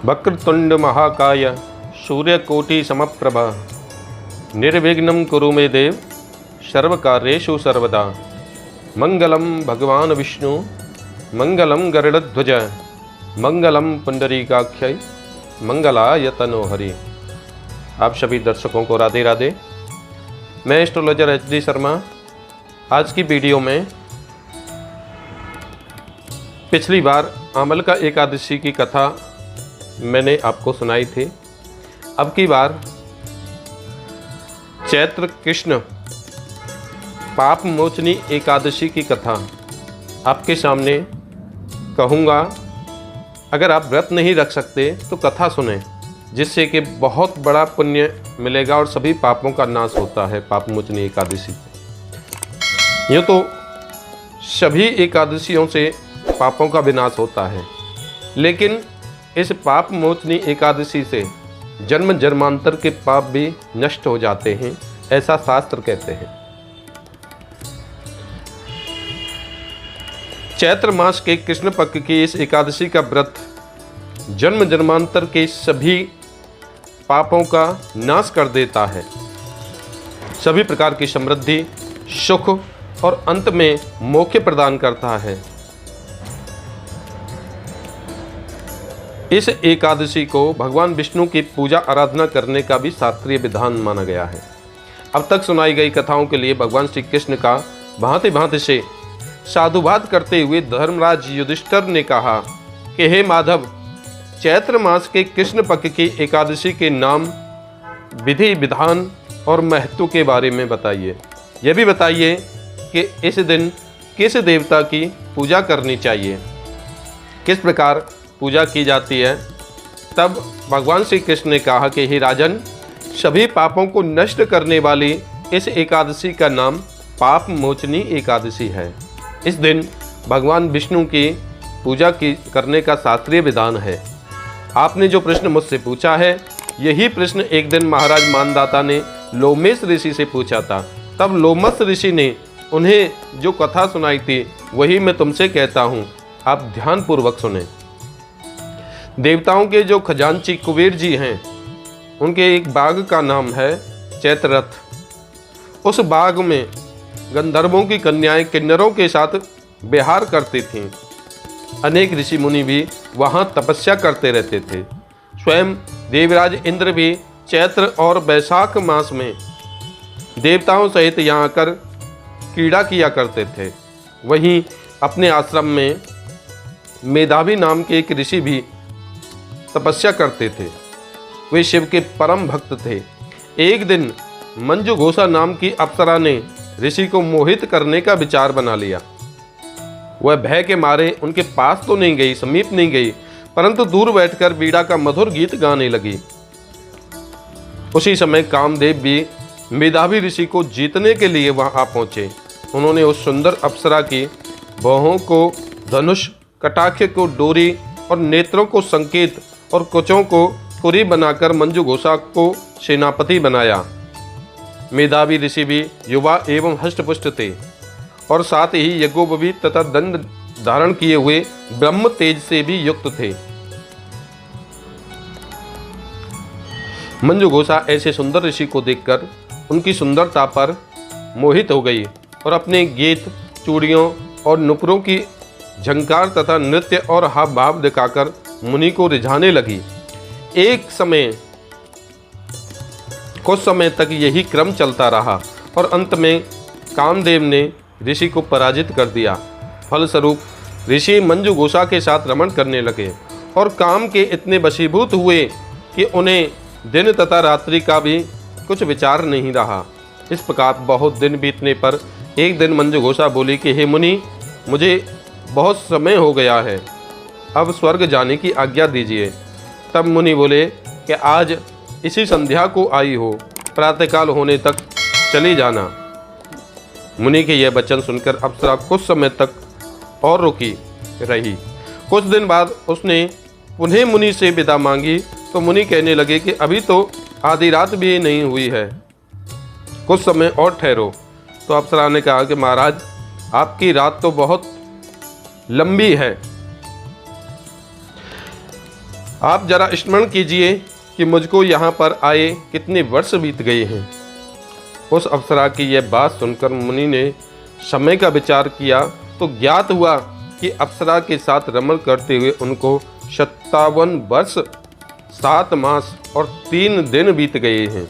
वक्रतुंड महाकाय सूर्यकोटि समप्रभा निर्विघ्नं कुरु मे देव सर्वकार्येषु सर्वदा। मंगलम भगवान विष्णु मंगलम गरुड़ध्वज मंगलम पुंडरीकाक्षय मंगलाय तनोहरि। आप सभी दर्शकों को राधे राधे। मैं एस्ट्रोलॉजर एच.डी. शर्मा। आज की वीडियो में पिछली बार आमलका एकादशी की कथा मैंने आपको सुनाई थी। अब की बार चैत्र कृष्ण पाप मोचनी एकादशी की कथा आपके सामने कहूँगा। अगर आप व्रत नहीं रख सकते तो कथा सुने, जिससे कि बहुत बड़ा पुण्य मिलेगा और सभी पापों का नाश होता है पाप मोचनी एकादशी से। यूँ तो सभी एकादशियों से पापों का विनाश होता है, लेकिन इस पाप मोचनी एकादशी से जन्म जन्मांतर के पाप भी नष्ट हो जाते हैं, ऐसा शास्त्र कहते हैं। चैत्र मास के कृष्ण पक्ष की इस एकादशी का व्रत जन्म जन्मांतर के सभी पापों का नाश कर देता है, सभी प्रकार की समृद्धि, सुख और अंत में मोक्ष प्रदान करता है। इस एकादशी को भगवान विष्णु की पूजा आराधना करने का भी शास्त्रीय विधान माना गया है। अब तक सुनाई गई कथाओं के लिए भगवान श्री कृष्ण का भांति भांति से साधुवाद करते हुए धर्मराज युधिष्ठिर ने कहा कि हे माधव, चैत्र मास के कृष्ण पक्ष की एकादशी के नाम, विधि विधान और महत्व के बारे में बताइए। यह भी बताइए कि इस दिन किस देवता की पूजा करनी चाहिए, किस प्रकार पूजा की जाती है। तब भगवान श्री कृष्ण ने कहा कि हे राजन, सभी पापों को नष्ट करने वाली इस एकादशी का नाम पाप मोचनी एकादशी है। इस दिन भगवान विष्णु की पूजा करने का शास्त्रीय विधान है। आपने जो प्रश्न मुझसे पूछा है, यही प्रश्न एक दिन महाराज मानदाता ने लोमेश ऋषि से पूछा था। तब लोमस ऋषि ने उन्हें जो कथा सुनाई थी, वही मैं तुमसे कहता हूँ, आप ध्यानपूर्वक सुने। देवताओं के जो खजांची कुबेर जी हैं, उनके एक बाग का नाम है चैत्ररथ। उस बाग में गंधर्वों की कन्याएं किन्नरों के साथ विहार करती थीं। अनेक ऋषि मुनि भी वहां तपस्या करते रहते थे। स्वयं देवराज इंद्र भी चैत्र और वैशाख मास में देवताओं सहित यहाँ आकर क्रीड़ा किया करते थे। वहीं अपने आश्रम में मेधावी नाम के एक ऋषि भी तपस्या करते थे। वे शिव के परम भक्त थे। एक दिन मंजुघोषा नाम की अप्सरा ने ऋषि को मोहित करने का विचार बना लिया। वह भय के मारे उनके पास तो नहीं गई, समीप नहीं गई, परंतु दूर बैठकर वीणा का मधुर गीत गाने लगी। उसी समय कामदेव भी मेधावी ऋषि को जीतने के लिए वहां आ पहुंचे। उन्होंने उस सुंदर अप्सरा की बाहों को धनुष, कटाक्ष को डोरी और नेत्रों को संकेत और कुचों को पुरी बनाकर मंजुघोषा को सेनापति बनाया। मेधावी ऋषि भी युवा एवं हष्टपुष्ट थे और साथ ही यज्ञोपवीत तथा दंड धारण किए हुए ब्रह्म तेज से भी युक्त थे। मंजुघोषा ऐसे सुंदर ऋषि को देखकर उनकी सुंदरता पर मोहित हो गई और अपने गीत, चूड़ियों और नुपुरों की झंकार तथा नृत्य और हाव भाव दिखाकर मुनि को रिझाने लगी। कुछ समय तक यही क्रम चलता रहा और अंत में कामदेव ने ऋषि को पराजित कर दिया। फलस्वरूप ऋषि मंजुघोषा के साथ रमण करने लगे और काम के इतने वशीभूत हुए कि उन्हें दिन तथा रात्रि का भी कुछ विचार नहीं रहा। इस प्रकार बहुत दिन बीतने पर एक दिन मंजुघोषा बोली कि हे मुनि, मुझे बहुत समय हो गया है, अब स्वर्ग जाने की आज्ञा दीजिए। तब मुनि बोले कि आज इसी संध्या को आई हो, प्रातःकाल होने तक चली जाना। मुनि के यह वचन सुनकर अप्सरा कुछ समय तक और रुकी रही। कुछ दिन बाद उसने पुनः मुनि से विदा मांगी तो मुनि कहने लगे कि अभी तो आधी रात भी नहीं हुई है, कुछ समय और ठहरो। तो अप्सरा ने कहा कि महाराज, आपकी रात तो बहुत लंबी है, आप जरा स्मरण कीजिए कि मुझको यहाँ पर आए कितने वर्ष बीत गए हैं। उस अप्सरा की यह बात सुनकर मुनि ने समय का विचार किया तो ज्ञात हुआ कि अप्सरा के साथ रमण करते हुए उनको 57 वर्ष 7 मास और 3 दिन बीत गए हैं।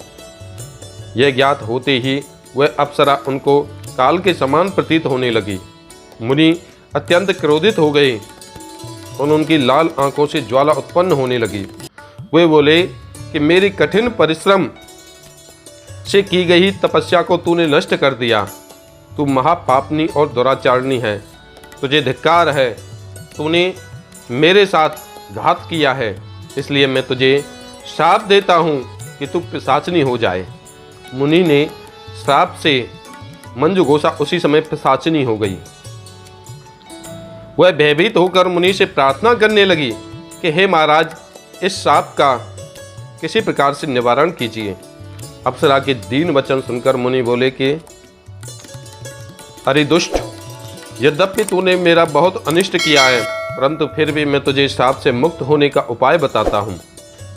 यह ज्ञात होते ही वह अप्सरा उनको काल के समान प्रतीत होने लगी। मुनि अत्यंत क्रोधित हो गए और उनकी लाल आंखों से ज्वाला उत्पन्न होने लगी। वे बोले कि मेरी कठिन परिश्रम से की गई तपस्या को तूने नष्ट कर दिया। तू महापापनी और दुराचारणी है, तुझे धिक्कार है। तूने मेरे साथ घात किया है, इसलिए मैं तुझे श्राप देता हूँ कि तू पिशाचनी हो जाए। मुनि ने श्राप से मंजुघोषा उसी समय पिशाचनी हो गई। वह भयभीत होकर मुनि से प्रार्थना करने लगी कि हे महाराज, इस श्राप का किसी प्रकार से निवारण कीजिए। अप्सरा के दीन वचन सुनकर मुनि बोले कि अरे दुष्ट, यद्यपि तूने मेरा बहुत अनिष्ट किया है, परंतु फिर भी मैं तुझे श्राप से मुक्त होने का उपाय बताता हूँ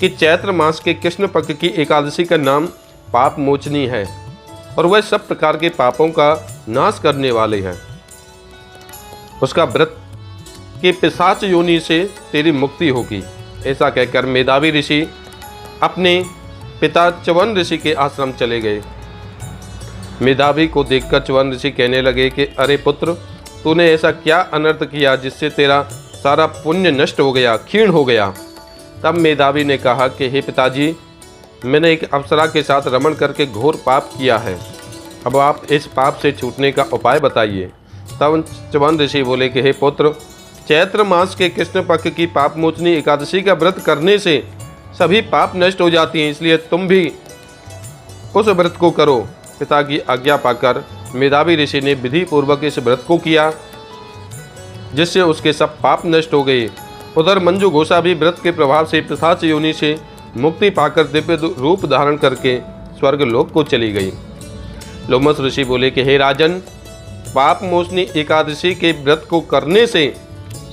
कि चैत्र मास के कृष्ण पक्ष की एकादशी का नाम पाप मोचनी है और वह सब प्रकार के पापों का नाश करने वाले हैं। उसका व्रत के पिशाच योनि से तेरी मुक्ति होगी। ऐसा कहकर मेधावी ऋषि अपने पिता च्यवन ऋषि के आश्रम चले गए। मेधावी को देखकर च्यवन ऋषि कहने लगे कि अरे पुत्र, तूने ऐसा क्या अनर्थ किया जिससे तेरा सारा पुण्य नष्ट हो गया, क्षीण हो गया। तब मेधावी ने कहा कि हे पिताजी, मैंने एक अप्सरा के साथ रमण करके घोर पाप किया है। अब आप इस पाप से छूटने का उपाय बताइए। तब च्यवन ऋषि बोले कि हे पुत्र, चैत्र मास के कृष्ण पक्ष की पाप मोचनी एकादशी का व्रत करने से सभी पाप नष्ट हो जाती हैं, इसलिए तुम भी उस व्रत को करो। पिता की आज्ञा पाकर मेधावी ऋषि ने विधि पूर्वक इस व्रत को किया, जिससे उसके सब पाप नष्ट हो गए। उधर मंजुघोषा भी व्रत के प्रभाव से पिशाच योनि से मुक्ति पाकर दिव्य रूप धारण करके स्वर्ग लोक को चली गई। लोमस ऋषि बोले कि हे राजन, पाप मोचनी एकादशी के व्रत को करने से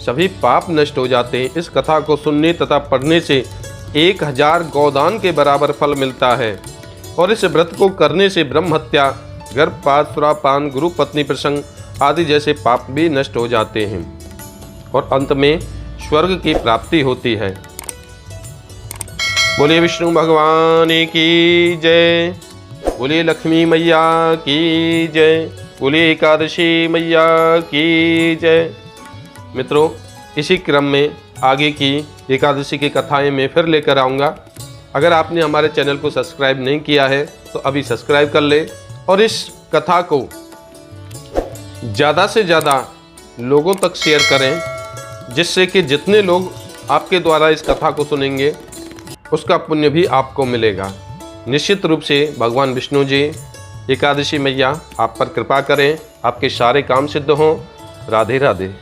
सभी पाप नष्ट हो जाते हैं। इस कथा को सुनने तथा पढ़ने से 1000 गौदान के बराबर फल मिलता है और इस व्रत को करने से ब्रह्म हत्या, गर्भपात, सुरापान, गुरु पत्नी प्रसंग आदि जैसे पाप भी नष्ट हो जाते हैं और अंत में स्वर्ग की प्राप्ति होती है। बोलिए विष्णु भगवान की जय, बोलिए लक्ष्मी मैया की जय, बोलिए एकादशी मैया की जय। मित्रों, इसी क्रम में आगे की एकादशी की कथाएं मैं फिर लेकर आऊँगा। अगर आपने हमारे चैनल को सब्सक्राइब नहीं किया है तो अभी सब्सक्राइब कर ले और इस कथा को ज़्यादा से ज़्यादा लोगों तक शेयर करें, जिससे कि जितने लोग आपके द्वारा इस कथा को सुनेंगे उसका पुण्य भी आपको मिलेगा। निश्चित रूप से भगवान विष्णु जी, एकादशी मैया आप पर कृपा करें, आपके सारे काम सिद्ध हों। राधे राधे।